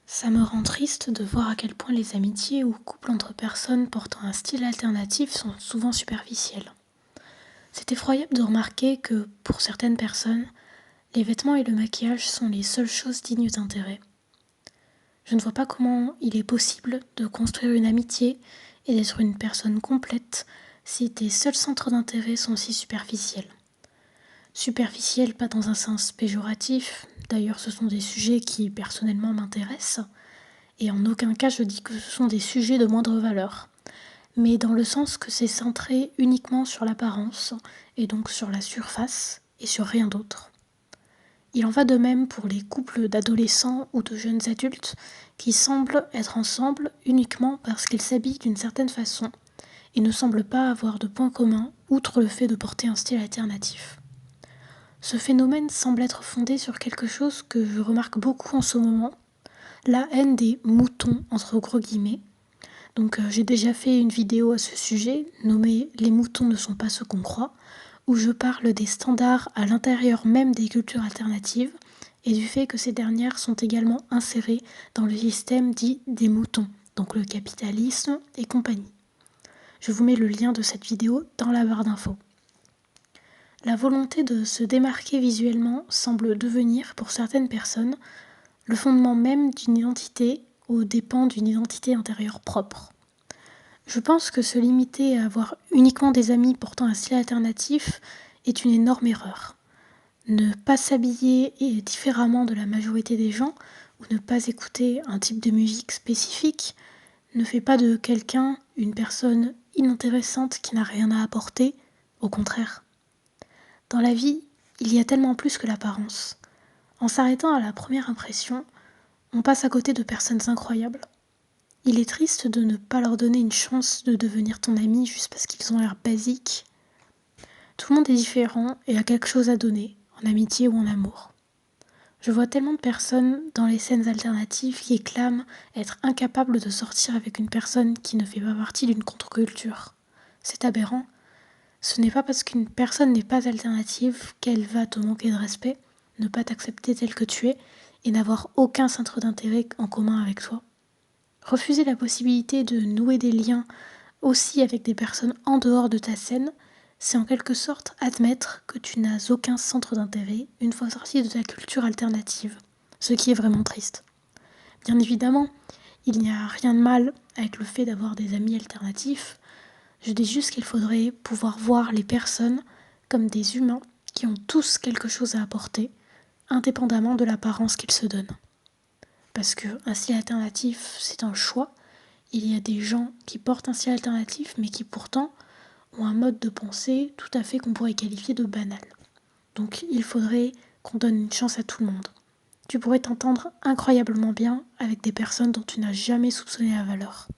Ça me rend triste de voir à quel point les amitiés ou couples entre personnes portant un style alternatif sont souvent superficiels. C'est effroyable de remarquer que, pour certaines personnes, les vêtements et le maquillage sont les seules choses dignes d'intérêt. Je ne vois pas comment il est possible de construire une amitié et d'être une personne complète si tes seuls centres d'intérêt sont si superficiels. Superficiels pas dans un sens péjoratif, d'ailleurs ce sont des sujets qui personnellement m'intéressent, et en aucun cas je dis que ce sont des sujets de moindre valeur, mais dans le sens que c'est centré uniquement sur l'apparence, et donc sur la surface, et sur rien d'autre. Il en va de même pour les couples d'adolescents ou de jeunes adultes qui semblent être ensemble uniquement parce qu'ils s'habillent d'une certaine façon et ne semblent pas avoir de points communs outre le fait de porter un style alternatif. Ce phénomène semble être fondé sur quelque chose que je remarque beaucoup en ce moment, la haine des moutons entre gros guillemets. Donc j'ai déjà fait une vidéo à ce sujet nommée « Les moutons ne sont pas ce qu'on croit » où je parle des standards à l'intérieur même des cultures alternatives et du fait que ces dernières sont également insérées dans le système dit des moutons, donc le capitalisme et compagnie. Je vous mets le lien de cette vidéo dans la barre d'infos. La volonté de se démarquer visuellement semble devenir, pour certaines personnes, le fondement même d'une identité aux dépens d'une identité intérieure propre. Je pense que se limiter à avoir uniquement des amis portant un style alternatif est une énorme erreur. Ne pas s'habiller différemment de la majorité des gens ou ne pas écouter un type de musique spécifique ne fait pas de quelqu'un une personne inintéressante qui n'a rien à apporter, au contraire. Dans la vie, il y a tellement plus que l'apparence. En s'arrêtant à la première impression, on passe à côté de personnes incroyables. Il est triste de ne pas leur donner une chance de devenir ton ami juste parce qu'ils ont l'air basiques. Tout le monde est différent et a quelque chose à donner, en amitié ou en amour. Je vois tellement de personnes dans les scènes alternatives qui clament être incapables de sortir avec une personne qui ne fait pas partie d'une contre-culture. C'est aberrant. Ce n'est pas parce qu'une personne n'est pas alternative qu'elle va te manquer de respect, ne pas t'accepter tel que tu es et n'avoir aucun centre d'intérêt en commun avec toi. Refuser la possibilité de nouer des liens aussi avec des personnes en dehors de ta scène, c'est en quelque sorte admettre que tu n'as aucun centre d'intérêt une fois sorti de ta culture alternative, ce qui est vraiment triste. Bien évidemment, il n'y a rien de mal avec le fait d'avoir des amis alternatifs, je dis juste qu'il faudrait pouvoir voir les personnes comme des humains qui ont tous quelque chose à apporter, indépendamment de l'apparence qu'ils se donnent. Parce qu'un style alternatif, c'est un choix. Il y a des gens qui portent un style alternatif, mais qui pourtant ont un mode de pensée tout à fait qu'on pourrait qualifier de banal. Donc il faudrait qu'on donne une chance à tout le monde. Tu pourrais t'entendre incroyablement bien avec des personnes dont tu n'as jamais soupçonné la valeur.